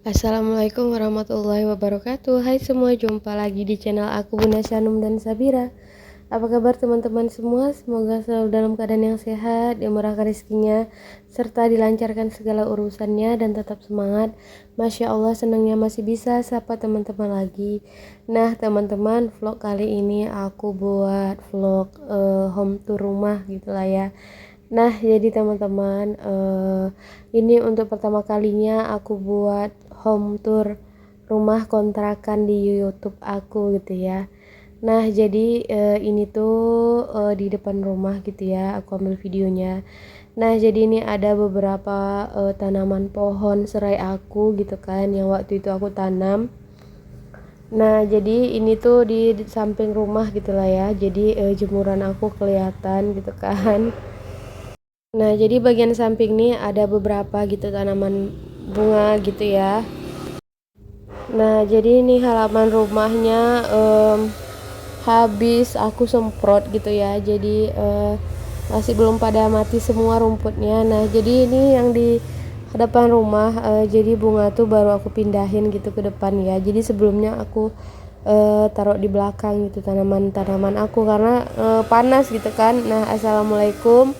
Assalamualaikum warahmatullahi wabarakatuh. Hai semua, jumpa lagi di channel aku Bunda Syanum dan Sabira. Apa kabar teman-teman semua? Semoga selalu dalam keadaan yang sehat, dimurahkan rezekinya, serta dilancarkan segala urusannya dan tetap semangat. Masya Allah, senangnya masih bisa sapa teman-teman lagi. Nah teman-teman, vlog kali ini aku buat vlog home tour rumah gitu lah ya. Nah, jadi teman-teman, ini untuk pertama kalinya aku buat home tour rumah kontrakan di YouTube aku gitu ya. Nah, jadi ini tuh di depan rumah gitu ya, aku ambil videonya. Nah, jadi ini ada beberapa tanaman pohon serai aku gitu kan, yang waktu itu aku tanam. Nah, jadi ini tuh di samping rumah gitu lah ya. Jadi jemuran aku kelihatan gitu kan. Nah, jadi bagian samping nih ada beberapa gitu tanaman bunga gitu ya. Nah, jadi ini halaman rumahnya habis aku semprot gitu ya. Jadi masih belum pada mati semua rumputnya. Nah, jadi ini yang di depan rumah, jadi bunga tuh baru aku pindahin gitu ke depan ya. Jadi sebelumnya aku taruh di belakang gitu tanaman-tanaman aku karena panas gitu kan. Nah, assalamualaikum.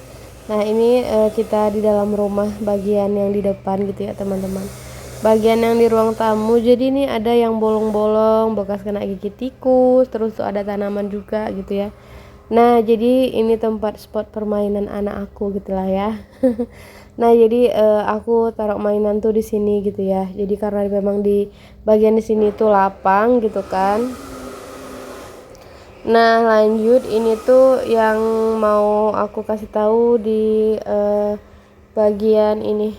Nah, ini kita di dalam rumah bagian yang di depan gitu ya teman-teman. Bagian yang di ruang tamu, jadi ini ada yang bolong-bolong bekas kena gigit tikus, terus tuh ada tanaman juga gitu ya. Nah, jadi ini tempat spot permainan anak aku gitulah ya. Nah, jadi aku taruh mainan tuh di sini gitu ya. Jadi karena memang di bagian di sini tuh lapang gitu kan. Nah, lanjut ini tuh yang mau aku kasih tahu di bagian ini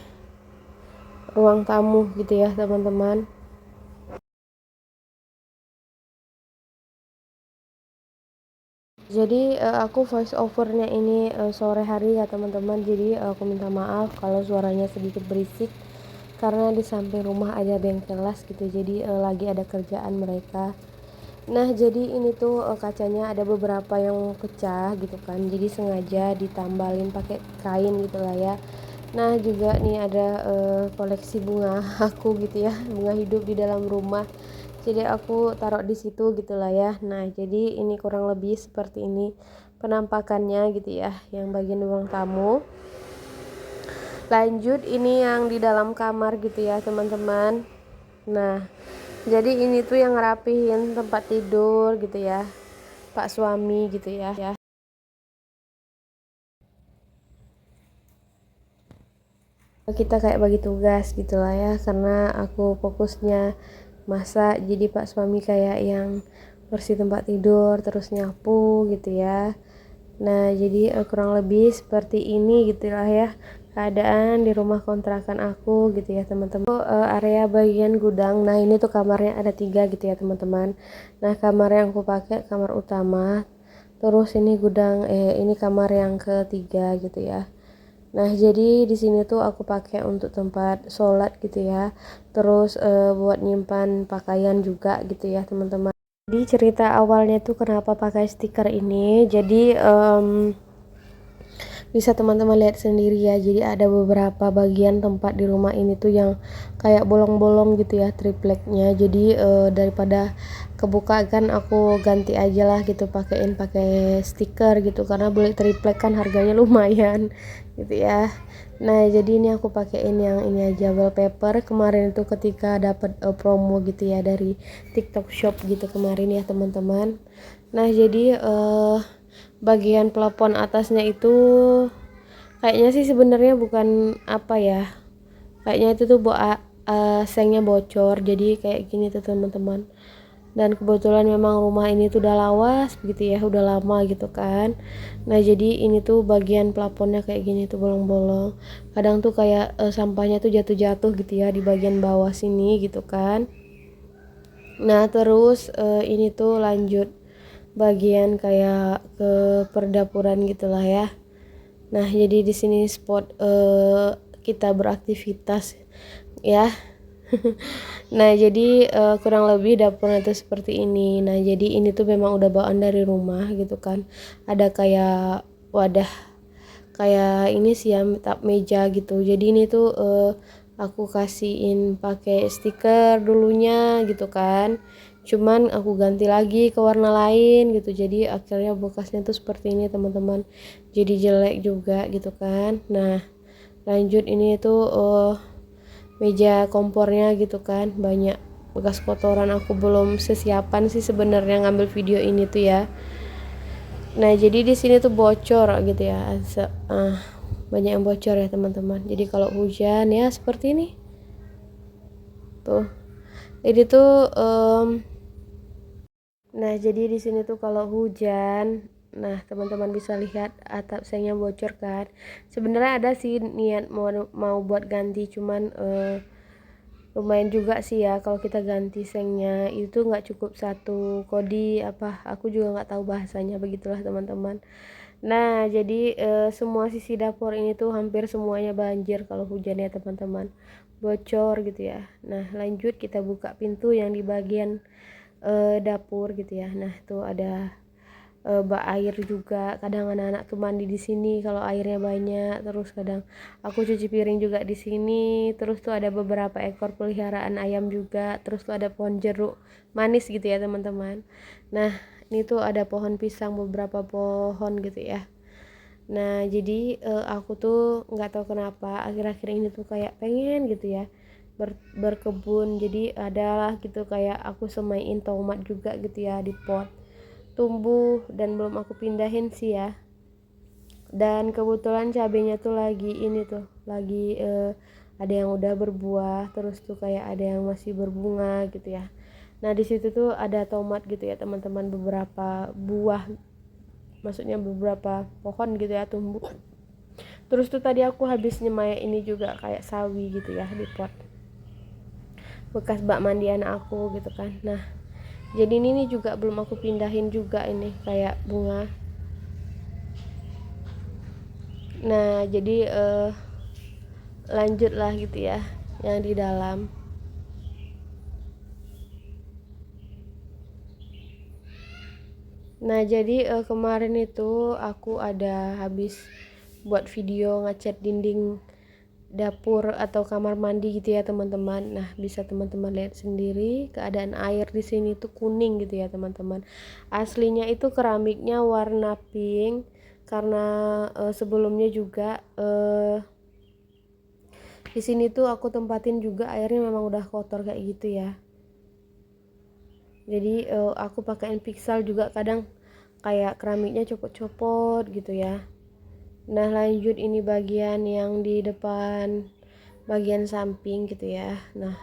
ruang tamu gitu ya, teman-teman. Jadi aku voice overnya ini sore hari ya teman-teman. Jadi aku minta maaf kalau suaranya sedikit berisik karena di samping rumah ada bengkel las gitu. Jadi lagi ada kerjaan mereka. Nah, jadi ini tuh kacanya ada beberapa yang pecah gitu kan. Jadi sengaja ditambalin pakai kain gitu lah ya. Nah, juga nih ada koleksi bunga aku gitu ya, bunga hidup di dalam rumah. Jadi aku taruh di situ gitulah ya. Nah, jadi ini kurang lebih seperti ini penampakannya gitu ya, yang bagian ruang tamu. Lanjut ini yang di dalam kamar gitu ya, teman-teman. Nah, jadi ini tuh yang ngerapihin tempat tidur gitu ya, Pak suami gitu ya. Kita kayak bagi tugas gitulah ya, karena aku fokusnya masak, jadi Pak suami kayak yang bersih tempat tidur terus nyapu gitu ya. Nah, jadi kurang lebih seperti ini gitulah ya keadaan di rumah kontrakan aku gitu ya teman-teman. Area bagian gudang. Nah, ini tuh kamarnya ada 3 gitu ya teman-teman. Nah, kamar yang aku pakai kamar utama, terus ini gudang, ini kamar yang ketiga gitu ya. Nah, jadi di sini tuh aku pakai untuk tempat sholat gitu ya. Terus buat nyimpan pakaian juga gitu ya, teman-teman. Jadi cerita awalnya tuh kenapa pakai stiker ini. Jadi bisa teman-teman lihat sendiri ya. Jadi ada beberapa bagian tempat di rumah ini tuh yang kayak bolong-bolong gitu ya tripleknya. Jadi daripada kebuka kan aku ganti aja lah gitu, pakai stiker gitu karena beli triplek kan harganya lumayan gitu ya. Nah, jadi ini aku pakein yang ini aja, wallpaper kemarin itu ketika dapat promo gitu ya dari TikTok Shop gitu kemarin ya teman-teman. Nah, jadi bagian plafon atasnya itu kayaknya sih sebenarnya bukan apa ya, kayaknya itu tuh sengnya bocor, jadi kayak gini tuh teman-teman. Dan kebetulan memang rumah ini tuh udah lawas begitu ya, udah lama gitu kan. Nah, jadi ini tuh bagian plafonnya kayak gini tuh bolong-bolong, kadang tuh kayak sampahnya tuh jatuh-jatuh gitu ya di bagian bawah sini gitu kan. Nah, terus ini tuh lanjut bagian kayak ke perdapuran gitulah ya. Nah, jadi di sini spot kita beraktivitas ya. Nah, jadi kurang lebih dapurnya itu seperti ini. Nah, jadi ini tuh memang udah bawaan dari rumah gitu kan. Ada kayak wadah kayak ini sih ya, meja gitu. Jadi ini tuh aku kasihin pakai stiker dulunya gitu kan, cuman aku ganti lagi ke warna lain gitu, jadi akhirnya bekasnya tuh seperti ini teman-teman, jadi jelek juga gitu kan. Nah lanjut, ini tuh meja kompornya gitu kan, banyak bekas kotoran, aku belum sesiapan sih sebenarnya ngambil video ini tuh ya. Nah jadi di sini tuh bocor gitu ya, banyak yang bocor ya teman-teman, jadi kalau hujan ya seperti ini tuh. Jadi tuh nah jadi di sini tuh kalau hujan, nah teman-teman bisa lihat atap sengnya bocor kan. Sebenarnya ada sih niat mau buat ganti, cuman lumayan juga sih ya kalau kita ganti sengnya itu nggak cukup satu kodi apa, aku juga nggak tahu bahasanya, begitulah teman-teman. Nah jadi semua sisi dapur ini tuh hampir semuanya banjir kalau hujan ya teman-teman, bocor gitu ya. Nah lanjut, kita buka pintu yang di bagian dapur gitu ya. Nah tuh ada bak air juga, kadang anak-anak tuh mandi di sini kalau airnya banyak, terus kadang aku cuci piring juga di sini, terus tuh ada beberapa ekor peliharaan ayam juga, terus tuh ada pohon jeruk manis gitu ya teman-teman. Nah ini tuh ada pohon pisang, beberapa pohon gitu ya. Nah jadi aku tuh nggak tahu kenapa akhir-akhir ini tuh kayak pengen gitu ya berkebun, jadi adalah gitu kayak aku semaiin tomat juga gitu ya di pot, tumbuh dan belum aku pindahin sih ya. Dan kebetulan cabenya tuh lagi ini tuh lagi ada yang udah berbuah, terus tuh kayak ada yang masih berbunga gitu ya. Nah di situ tuh ada tomat gitu ya teman-teman, beberapa buah, maksudnya beberapa pohon gitu ya tumbuh. Terus tuh tadi aku habis nyemai ini juga kayak sawi gitu ya di pot, bekas bak mandi anak aku gitu kan. Nah jadi ini juga belum aku pindahin juga, ini kayak bunga. Nah jadi lanjut lah gitu ya yang di dalam. Nah jadi kemarin itu aku ada habis buat video ngecat dinding dapur atau kamar mandi gitu ya teman-teman. Nah bisa teman-teman lihat sendiri keadaan air di sini tuh kuning gitu ya teman-teman. Aslinya itu keramiknya warna pink, karena sebelumnya juga di sini tuh aku tempatin juga airnya memang udah kotor kayak gitu ya. Jadi aku pakein pixel juga, kadang kayak keramiknya copot-copot gitu ya. Nah lanjut, ini bagian yang di depan bagian samping gitu ya. Nah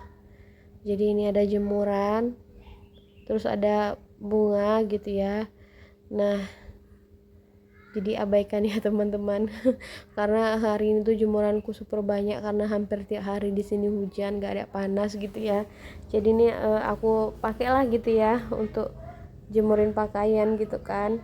jadi ini ada jemuran, terus ada bunga gitu ya. Nah jadi abaikan ya teman-teman karena hari ini tuh jemuranku super banyak, karena hampir tiap hari di sini hujan, gak ada panas gitu ya. Jadi ini aku pakailah gitu ya untuk jemurin pakaian gitu kan.